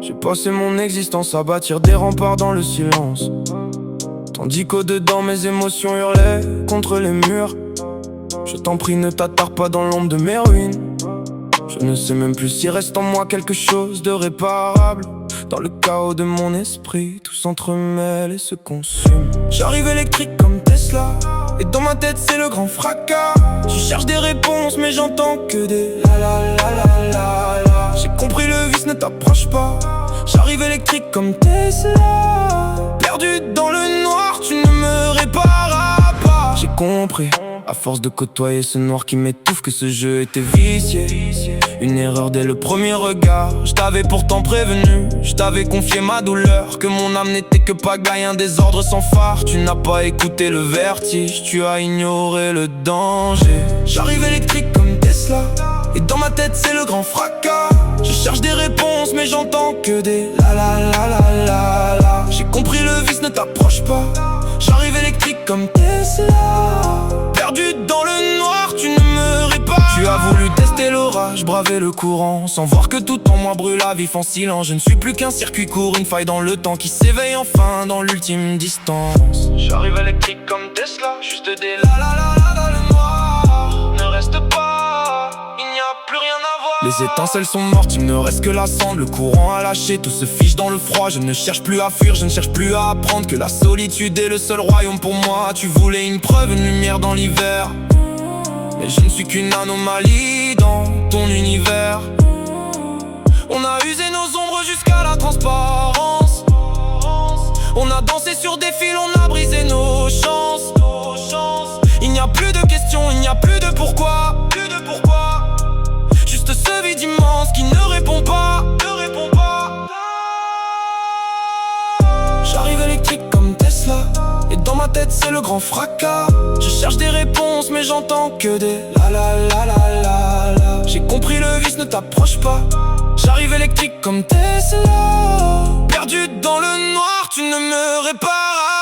J'ai passé mon existence à bâtir des remparts dans le silence, tandis qu'au-dedans mes émotions hurlaient contre les murs. Je t'en prie, ne t'attarde pas dans l'ombre de mes ruines. Je ne sais même plus s'il reste en moi quelque chose de réparable. Dans le chaos de mon esprit, tout s'entremêle et se consume. J'arrive électrique comme Tesla, et dans ma tête c'est le grand fracas. Je cherche des réponses mais j'entends que des la la la la la la. J'ai compris, le vice, ne t'approche pas. J'arrive électrique comme Tesla, perdu dans le noir, tu ne me répareras pas. J'ai compris, à force de côtoyer ce noir qui m'étouffe, que ce jeu était vicié. Une erreur dès le premier regard. Je t'avais pourtant prévenu, je t'avais confié ma douleur, que mon âme n'était que pagaille, un désordre sans phare. Tu n'as pas écouté le vertige, tu as ignoré le danger. J'arrive électrique comme Tesla, et dans ma tête c'est le grand fracas. Je cherche des réponses mais j'entends que des la la la la la la. J'ai compris, le vice, ne t'approche pas. J'arrive électrique comme Tesla, perdu dans le noir, tu ne me répares. Tu as voulu tester l'orage, braver le courant, sans voir que tout en moi brûle à vif en silence. Je ne suis plus qu'un circuit court, une faille dans le temps qui s'éveille enfin dans l'ultime distance. J'arrive électrique comme Tesla, juste des la la la la dans le noir. Ne reste pas, il n'y a plus rien à voir. Les étincelles sont mortes, il ne reste que la cendre. Le courant a lâché, tout se fiche dans le froid. Je ne cherche plus à fuir, je ne cherche plus à apprendre que la solitude est le seul royaume pour moi. Tu voulais une preuve, une lumière dans l'hiver, mais je ne suis qu'une anomalie dans ton univers. On a usé nos ombres jusqu'à la transparence. On a dansé sur des fils, on a brisé nos chances. Il n'y a plus de questions, il n'y a plus de pourquoi. Juste ce vide immense qui ne répond pas. J'arrive électrique comme Tesla, et dans ma tête c'est le grand fracas. Je cherche des réponses mais j'entends que des la la la la la la. J'ai compris, le vice, ne t'approche pas. J'arrive électrique comme Tesla, perdu dans le noir, tu ne me répares